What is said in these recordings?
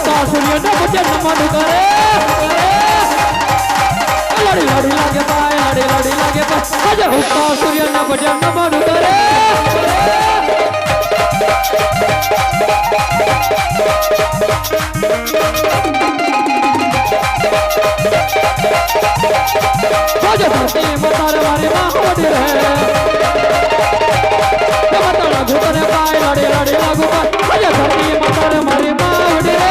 ઉગતા સૂર્યને પૂજે નમન કરે લડી લડી લાગે પાય લડી લડી લાગે પાય આજે ઉગતા સૂર્યને પૂજે નમન કરે આજે ધરતી મતાર મારી માં ઓડી રહે મતાના ઘૂંટને પાય લડી લડી લાગુ પાય આજે ધરતી મતાર મારી માં ઓડી રહે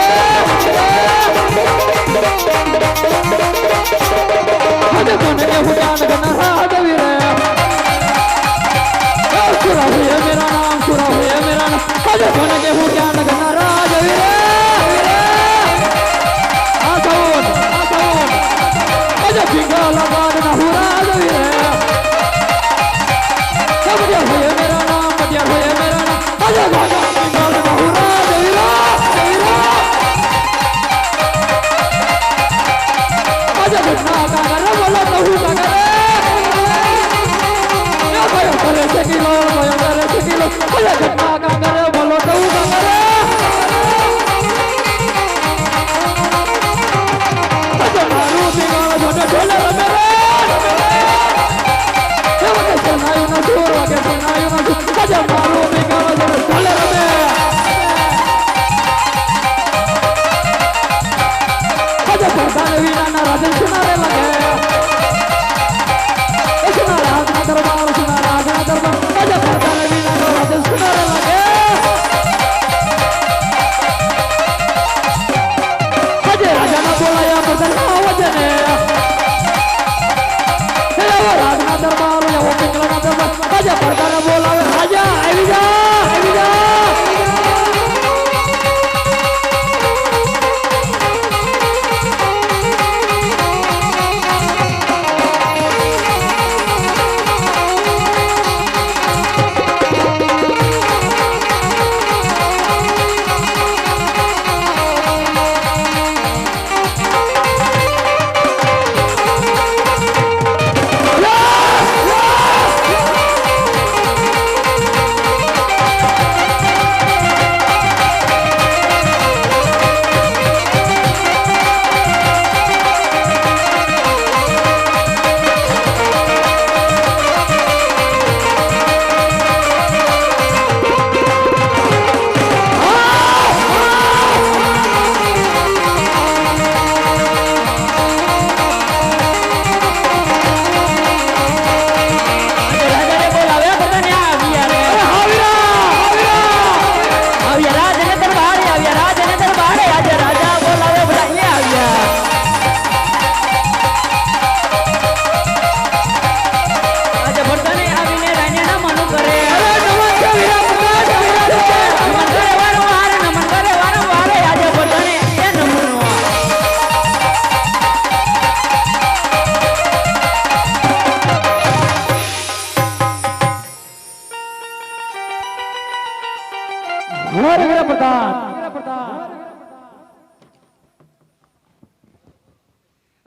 આજે કોને કે હુજાન ગના રાજવી રે સુરા હુએ મેરા નામ સુરા હુએ મેરા નામ આજે કોને કે હુજાન ગના રાજવી રે આસોન આજે ભીગા લગાડ ના હુરાજવી રે સમજ્યા હુએ મેરા નામ બડિયા હુએ મેરા નામ આજે ભીગા લગાડ ના હુરાજવી રે આજે ઘટના કાગર બોલો તો હું કાગર યા ભાઈ કરે છે કિલો આજે ઘટના કાગર બોલો તો હું કાગર આજે મારું બિગાડ જોડે ઢોલે રમે રે એ વખતે સનાયું ના જોર વાગે સનાયું ના જોર આજે મારું બિગાડ જોડે ઢોલે રમે આજે ભગવાન વિનાના રાજન સુનારે લાગે એ સુના રાજના દરબાર સુના રાજના દરબાર આજે ભગવાન વિનાના રાજન સુનારે લાગે આજે રાજાના બોલાયા બદલના વજને એવો રાજના દરબાર એવો પિંગલાના દરબાર આજે ભગવાન બોલાવે રાજા આવી જા આવી જા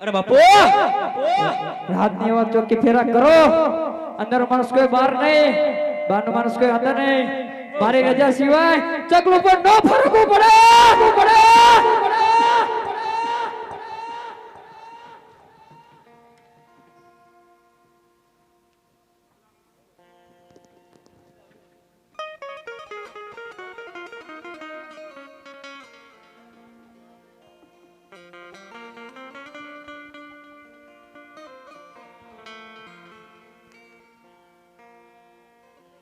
अरे बापू रात नहीं हुआ चौकी फेरा करो अंदर मानुस कोई बाहर नहीं बाहर मानुस कोई अंदर नहीं मारे रजा सिवाय चकलू पर नो फर्क पड़े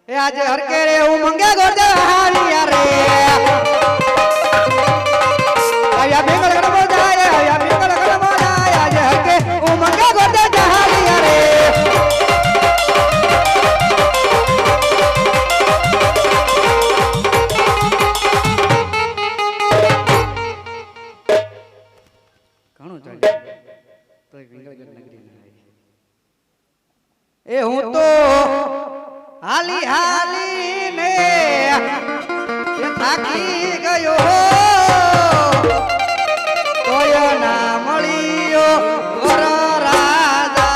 आज हर के रे उमंगे गोदे हारिया रे आया बेंगल कर बोलाए आया बेंगल कर बोलाए आज हर के उमंगे गोदे हारिया रे ઘણું ચાલે તો બેંગલ कर नगरी ए हूं तो हाली हाली ने थाकी गयो तोय ना मळियो घर राजा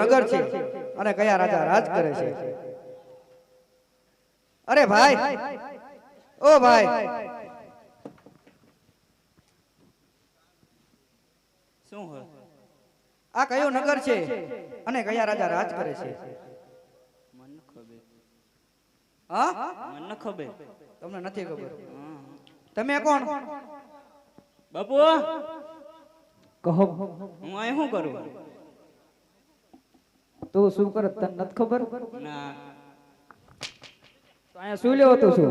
નગર છે અને કયા રાજા રાજ કરે છે? અરે ભાઈ, ઓ ભાઈ, શું હોય? આ કયો નગર છે અને કયા રાજા રાજ કરે છે? મને ન ખબર. હા, મને ન ખબર. તમને નથી ખબર? હા. તમે કોણ? બાપુ, કહો હું અહીં શું કરું? તું શું કરે તને નથી ખબર? ના, તો અહીંયા શું લેવો તું શું?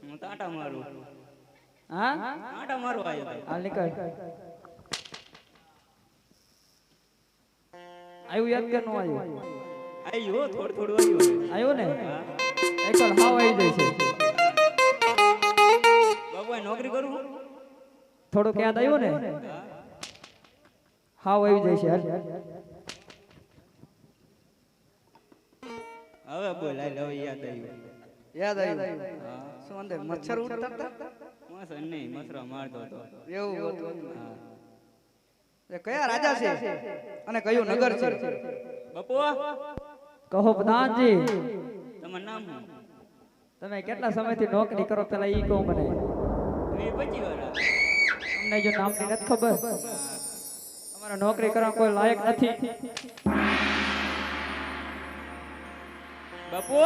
હું તો આટા મારું. હા, આટા મારું આવ્યો હતો. હાલ નીકળ. આવ્યું યાદ કે નો આવ્યું? આવ્યું, થોડું થોડું આવ્યું. આવ્યું ને? હા. એકલ હાવ આવી જાય છે. બાપુ, અહીં નોકરી કરું? થોડુંક યાદ આવ્યું ને? હાવ આવી જાય છે. હાલ. હવે બોલ, હાલ, હવે યાદ આવ્યું. યાદ આવ્યું? હા. શું અંદર મચ્છર ઉડતા હતા? મસ્ત નહીં, મસરા મારતો હતો. એવું હતું. હા. એ કયા રાજા છે અને કયું નગર છે? બાપુ, કહો પ્રધાનજી, તમારું નામ શું? તમે કેટલા સમયથી નોકરી કરો પેલા ઈ કહો મને. મેં 25 વાર. તમને જો નામની નથી ખબર? તમારે નોકરી કરવા કોઈ લાયક નથી. બાપુ,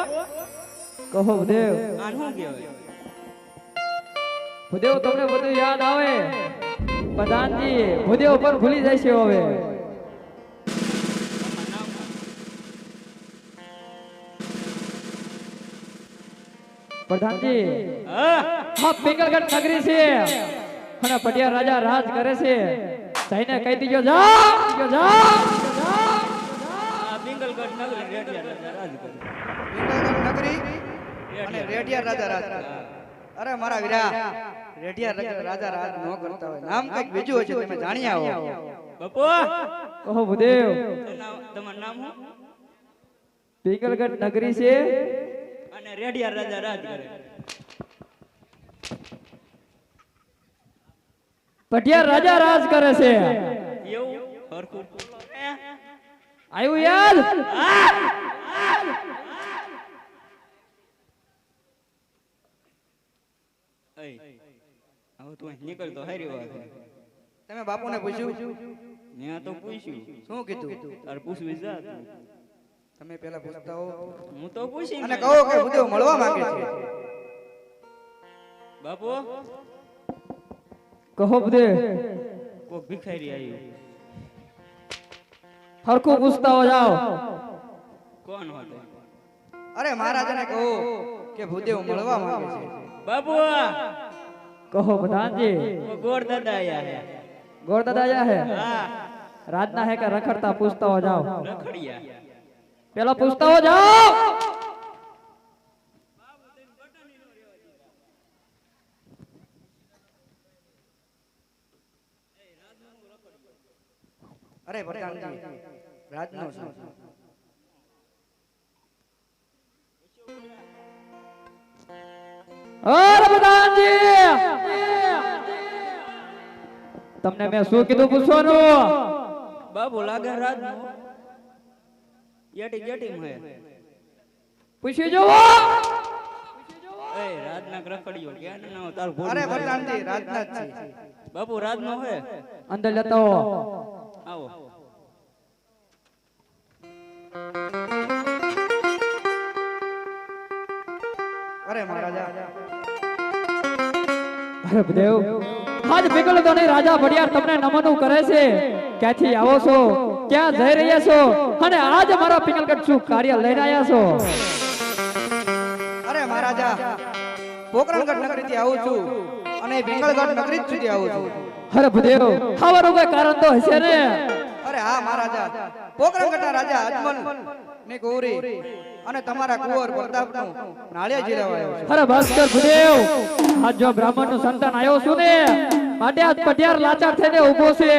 કહો ભૂદેવ. આને શું કહેવાય? ભૂદેવ તમને બધું યાદ આવે. પ્રધાનજી ભૂદેવ પણ ભૂલી જાય છે હવે. તમારું નામ શું? પ્રધાનજી હા. હા પિંગલગઢ નગરી છે અને પટિયા રાજા રાજ કરે છે. જઈને કહી દીજો જા. આ પિંગલગઢ નગરી રેડિયા રાજા રાજ કરે. પિંગલગઢ નગરી અને રેડિયા રાજા રાજ કરે. અરે મારા વીરા, રેડિયા રાજા રાજ ન કરતા હોય, નામ કઈક બીજું હોય છે, તમે જાણી આવો. બાપુ, કહો ભૂદેવ. તમારું નામ શું? પિંગલગઢ નગરી છે અને રેડિયા રાજા રાજ કરે. પટિયા રાજા રાજ કરે છે. એવું હરખું આવ્યું યાદ? હવે તું અહીં નીકળતો હારી વાત છે. તમે બાપુને પૂછ્યું? મેં તો પૂછ્યું. શું કીધું? તારે પૂછવી જા તું. તમે પેલા પૂછતા હો હું તો પૂછી અને કહો કે ભૂદેવ મળવા માંગે છે. બાપુ, કહો ભૂદેવ. કોક ભિખારી આવ્યું. હરખું પૂછતા હો જાઓ. કોણ હતો? અરે મહારાજાને કહો કે ભૂદેવ મળવા માંગે છે. બાપુ, કહો પ્રધાનજી. વો ગોર દાદા આયા હે. ગોર દાદા આયા હે? હા, રાતના હે કે રખડતા પૂછતા હો જાઓ. રખડિયા. પેલા પૂછતા હો જાઓ. અરે પ્રધાનજી, રાજનો શું? અરે પ્રધાનજી, તમને મેં શું કીધું પૂછવાનું? બાપુ લાગે રાત યેટી ગેટી માં હે. પૂછી જોવો. એ રાતના રખડિયો ક્યાં ના હોય તારું ભોળું અરે થાય. પ્રધાનજી, રાજના જ છે. બાપુ રાત નો હે. અંદર લેતા હો. આવો. અરે મહારાજા, અરે દેવ, આજ પિંગલગઢ ની રાજા ભડિયાર તમને નમન કરે છે. ક્યાંથી આવો છો? ક્યાં જઈ રહ્યા છો? અને આજ મારા પિંગલગઢ શું કાર્ય લઈને આવ્યા છો? અરે મહારાજા, પોકરણગઢ નગરીથી આવું છું અને પિંગલગઢ નગરી સુધી આવું છું. અરે ભૂદેવ, ખાવાનું કોઈ કારણ તો હશે ને? અરે હા મહારાજા, પોકરણગઢના રાજા અજમલ ની ગૌરી અને તમારા કુંવર પ્રતાપનું નાળિયેર જીરાવાયો છે. અરે ભાસ્કર ભૂદેવ, આજ જો બ્રાહ્મણ નું સંતાન આવ્યો છું ને, માટે આજ પટિયાર લાચાર થઈને ઊભો છે.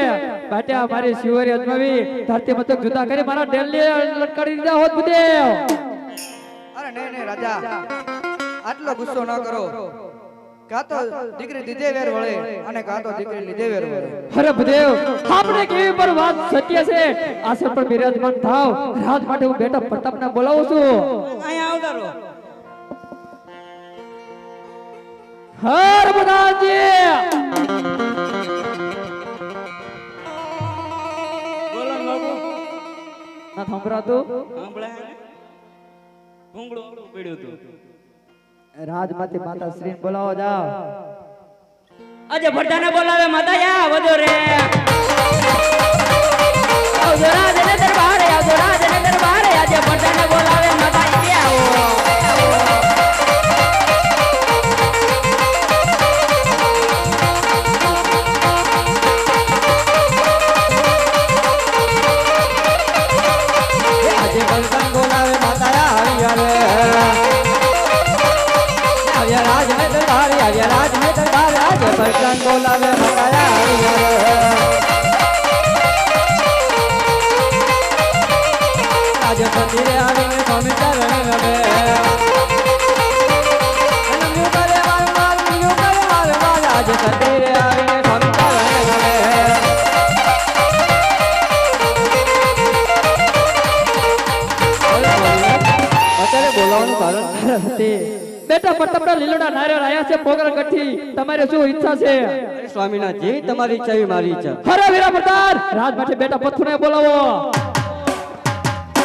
માટે આ મારી શિવરી અજમાવી ધરતી મતક જુદા કરી મારા ડેલી લટકાડી દીધા હોત ભૂદેવ. અરે નહીં નહીં રાજા, આટલો ગુસ્સો ન કરો. કાં તો દીકરી દીધે વેર વળે અને કાં તો દીકરી લીધે વેર વળે. અરે ભદેવ આપણે કેવી પર વાત સત્ય છે આસન પર બિરાજમાન થાવ રાજ માટે હું બેટા પ્રતાપને બોલાવું છું અહીંયા આવતારો હર બુધાજી બોલો ને બાબુ ના સંભળાતું સાંભળાય ભૂંગળું પડ્યું તું રાજમાંથી માતા શ્રી બોલાવો જાઓ આજે ભટ્ટાને બોલાવે માતા યા વધો રે આવજો રાજને દરબારે આવજો રાજને દરબારે આજે ભટ્ટાને બોલાવે માતા ઈ આવો આજે બલકન બોલાવે માતા આવ્યા રાજ ને દરબાર આવ્યા રાજ ને દરબાર આજે બલકન બોલાવે માતા આજે મંદિરે આવીને સ્વામી ચરણ રમે આજે મંદિરે આવીને સ્વામી ચરણ રમે અત્યારે બોલાવવાનું કારણ બેટા પ્રતાપના લીલોડા નારિયેળ આયા છે પોગર ગઠ્ઠી તમારે શું ઈચ્છા છે સ્વામીના જેવી તમારી ઈચ્છા એવી મારી ઈચ્છા. હરે વીરા પ્રતાપ રાજ માટે બેટા પથ્થુને બોલાવો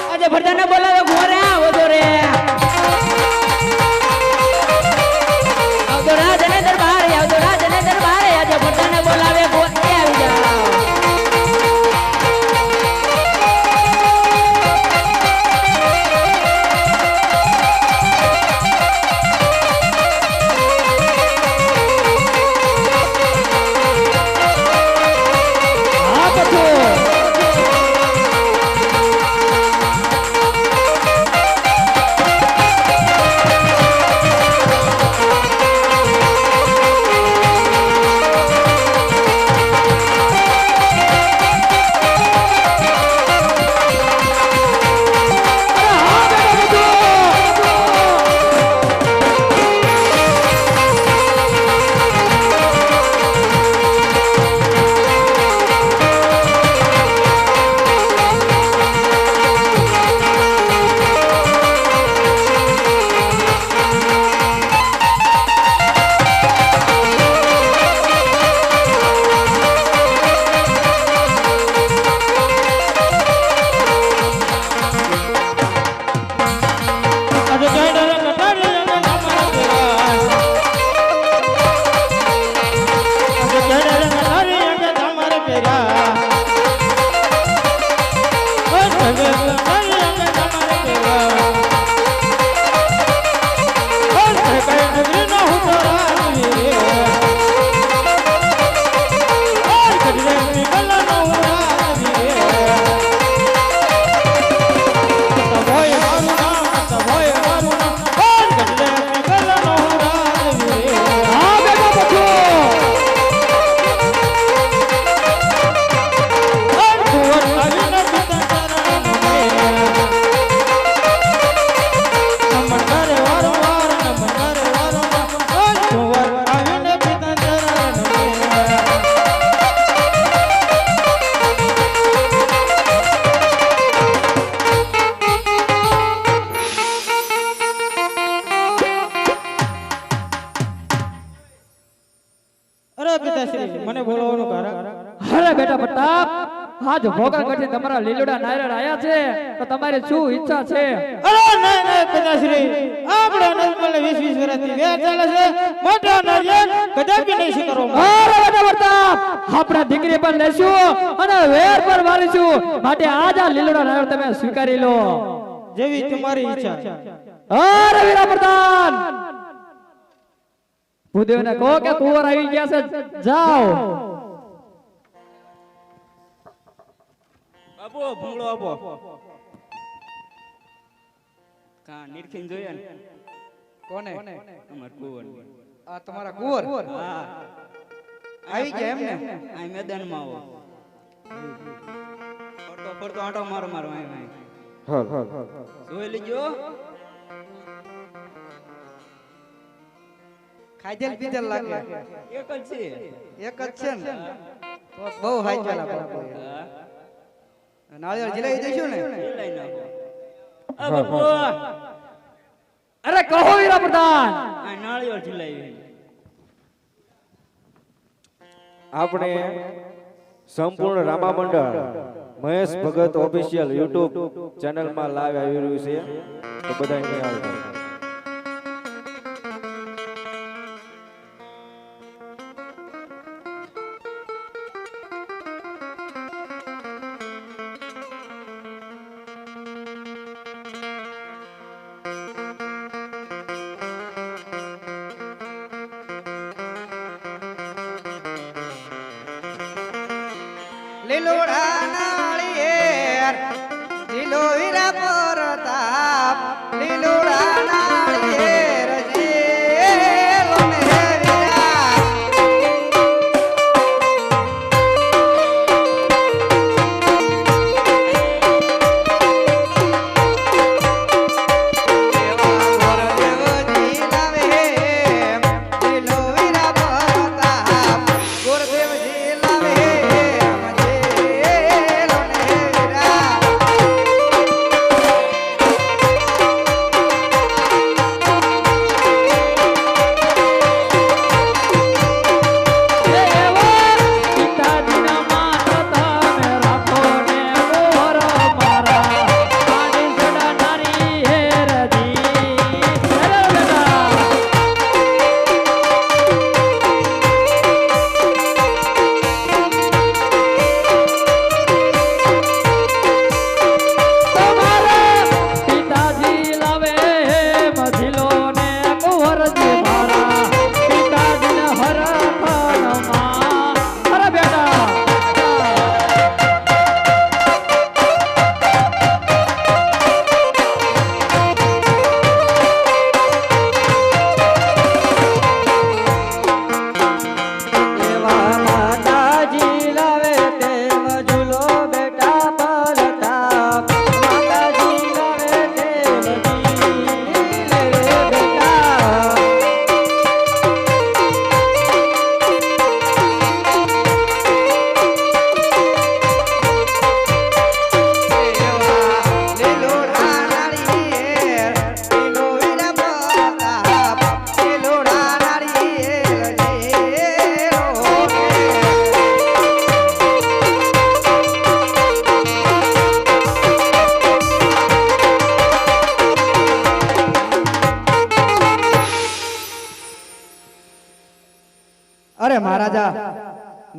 આજે ભટ્ટાને બોલાવે ઘોરે આવજો રે આવજો રાજને દરબારે આવજો રાજને દરબારે આજે ભટ્ટાને બોલાવે ઘોરે આવી જાઓ હા પથ્થુ મને બોલાવવાનું કારણ હરે બેટા પ્રતાપ આજ ભોગર ગઠી તમારા લીલોડા નારિયેળ આયા છે તો તમારી શું ઈચ્છા છે અરે નહીં નહીં પિતાશ્રી આપણે નજમલને 20 વર્ષથી વેર ચાલે છે મોટા નારિયેળ કદાપી નહીં સ્વીકારો અરે બેટા પ્રતાપ આપણે દીકરી પર લેશું અને વેર પર વાળીશું માટે આજ આ લીલોડા નારિયેળ તમે સ્વીકારી લો જેવી તમારી ઈચ્છા. અરે વીરા પ્રધાન ભૂદેવને કહો કે કુંવર આવી ગયા છે જાઓ બાપુ ભૂંગળો આપો કા નિરખીન જોઈએ ને કોને અમાર કુંવર આ તમારા કુંવર હા આવી ગયા એમ ને આ મેદાનમાં આવો ફરતો ફરતો આંટો મારો મારો અહીં જોઈ લેજો ખાધેલ પીધેલ લાગે એક જ છે એક જ છે ને તો બહુ હાઈ ચાલા બાપુ નાળિયેર જીલાઈ દઈશું ને લઈ નાખો આ બાપુ અરે કહો વીરા પ્રધાન આ નાળિયેર ઝીલાવી આપણે સંપૂર્ણ રામા મંડળ મહેશ ભગત ઓફિશિયલ યુટ્યુબ ચેનલમાં લાઈવ આવી રહ્યું છે તો બધા અહીંયા આવજો. લીલોડા નાળિયેર જીલો વીરા પરતાપ લીલોડા નાળિયેર જીલો ને વીરા દેવા ગુરદેવજી લાવે જીલો વીરા પરતાપ ગુરદેવજી લાવે અરે મહારાજા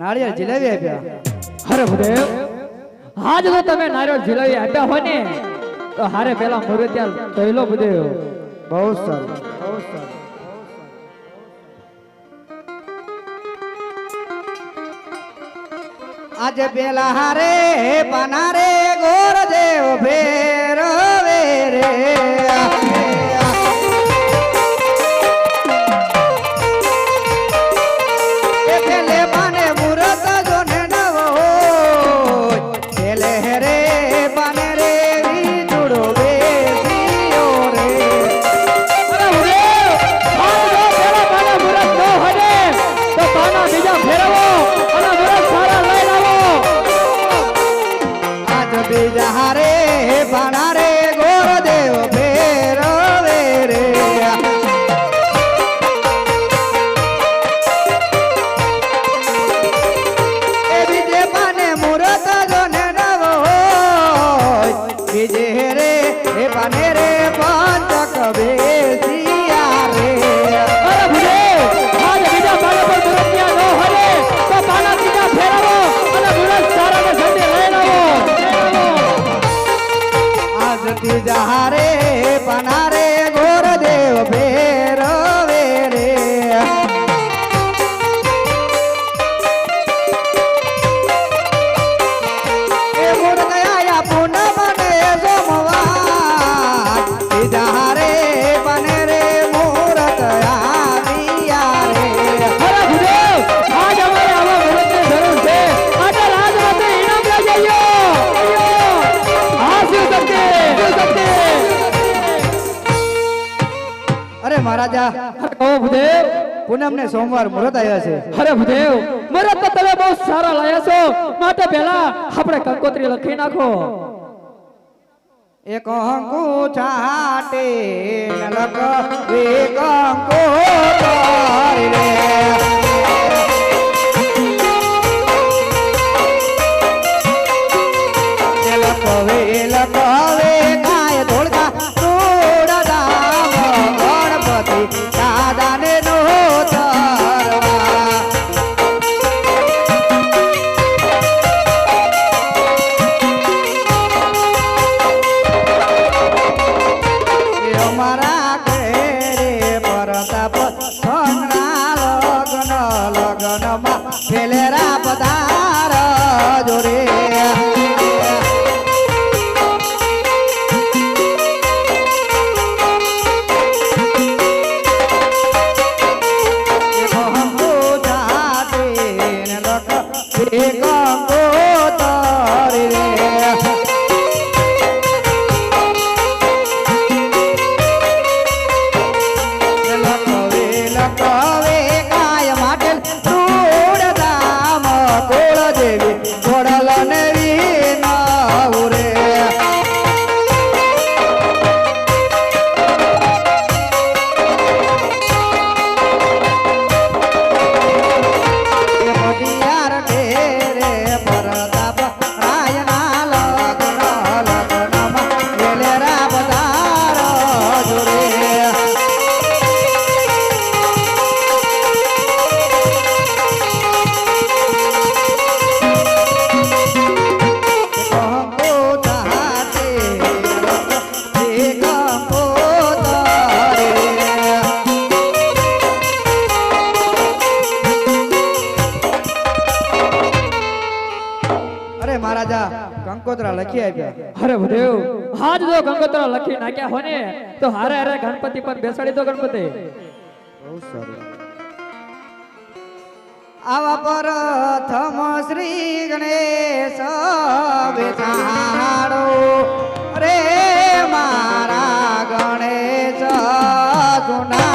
નાળિયેર જલેબી આપ્યા અરે ભૂદેવ આજ જો તમે નારિયેળ ઝીલાવી આપ્યા હોય ને તો હારે પેલા મુરત્યા જોઈ લો ભૂદેવ. બહુ સારું બહુ સારું આજે પેલા હારે પનારે ગોરદેવ ફેરવે રે એ પેલે પાને મુરત જોને નવો પેલે રે પાને રે વિજુડો બેસીયો રે અરે ભૂદેવ આજ જો પેલા પાને મુરત ન હોય ને તો પાના બીજા ફેરવો અને મુરત સારા લઈ લાવો. આજ બીજા હારે પનારે ગોરદેવ ફેરવે રે એ બીજે પાને મુરત જોને નવો બીજે રે એ પાને રે પંચક બેસિયા રે અરે ભૂદેવ આજ બીજા પાને પર મુરત્યા ન હોય ને તો પાના બીજા ફેરવો અને મુરત સારા ને જલ્દી લઈ લાવો. આજ ત્રીજા હારે પનારે ગોરદેવ ફેરવે રે એ મૂર્ત આયા પૂનમ ને સોમવાર ત્રીજા હારે પને રે મૂર્ત આવ્યા રે અરે ભૂદેવ આજ અમારે આવા મુરતની જરૂર છે. આજે રાજમાતે ઇનામ લઈ જઈએ. હા શિવ શક્તિ. અરે મહારાજા કહો ભૂદેવ પૂનમ ને સોમવાર મુહૂર્ત આવ્યા છે. અરે ભદેવ મરદ તો તમે બહુ સારા લાયા છો, માટે પહેલા આપણે કંકોત્રી લખી નાખો. એક અંકુ છાટે નલક એક અંકુ તારી રે લકવે કાય ધોળકા તોડા દામ ગણપતિ દાદાને નો તરવા અમારા ઘરે પરતાપ સંગના લગ્નમાં ફેલેરા પધાર જોરે કંકોત્રા લખી આપ્યા. અરે ભદેવ આજ જો કંકોત્રા લખી નાખ્યા હોય ને તો હારે હારે ગણપતિ પર બેસાડી દો. ગણપતિ બહુ સારું. આવા પ્રથમ શ્રી ગણેશ બેસાડો રે મારા ગણેશ સુના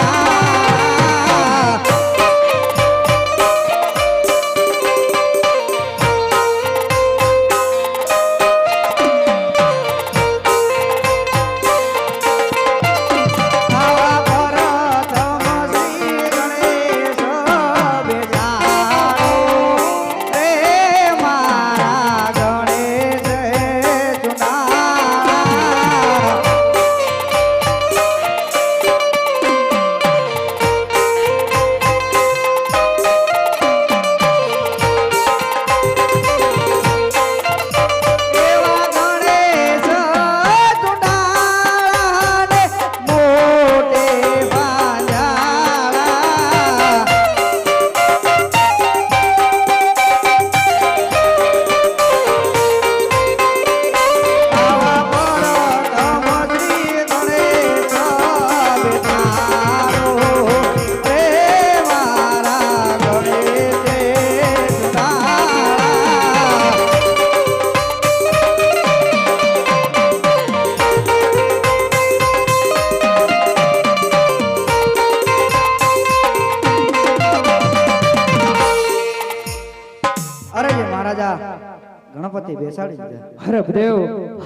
ગણપતિ બેસાડી દીધા. અરે ભદેવ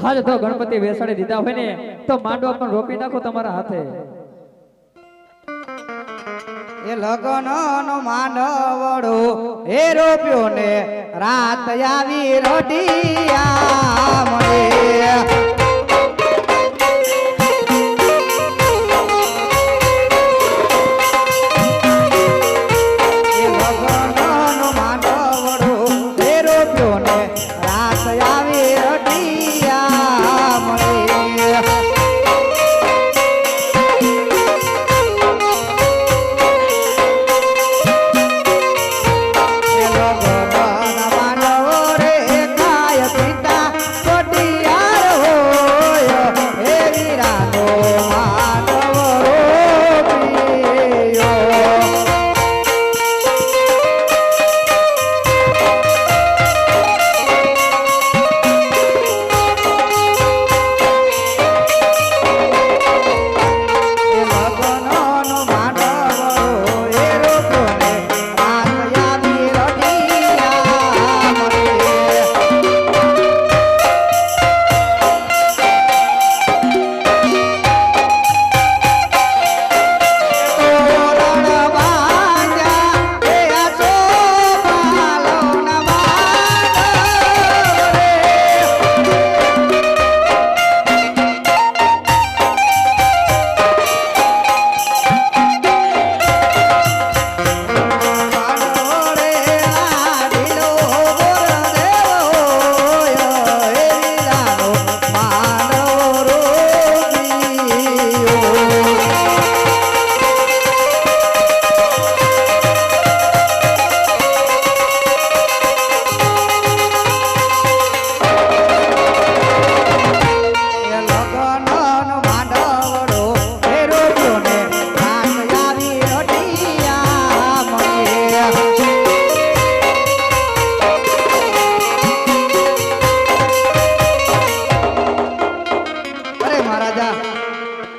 આજ તો ગણપતિ બેસાડી દીધા હોય ને તો માંડવા પણ રોપી નાખો તમારા હાથે. એ લગન નો માંડવડો એ રોપ્યો ને રાત આવી રોટિયા મળે.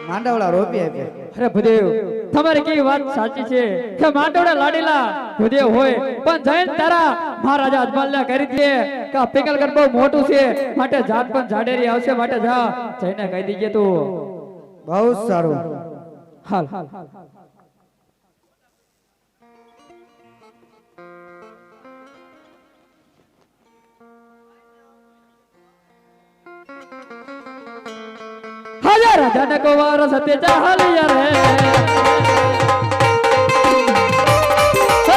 માંડવડા રોપી આપ્યા. અરે ભૂદેવ તમારી કેવી વાત સાચી છે કે માંડવડા લાડીલા ભૂદેવ હોય પણ જૈન તારા મહારાજા અજમલને કરી દે કે આ પિંગલગઢ બહુ મોટું છે માટે જાત પણ જાડેરી આવશે માટે જા જઈને કહી દીજે તું. બહુ જ સારું. હાલ હજાર જન કો વાર સત્ય ચાહલિયા રે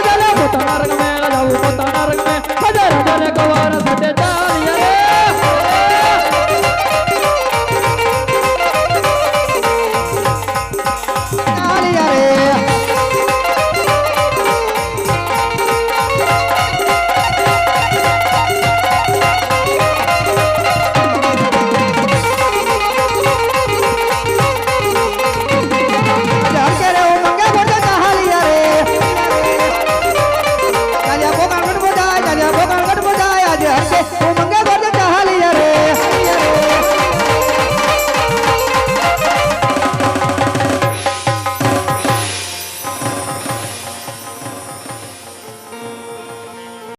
સજલે પોતાના રંગ મેં જાઉં પોતાના રંગ મેં હજાર જન કો વાર સત્ય ચાહલિયા રે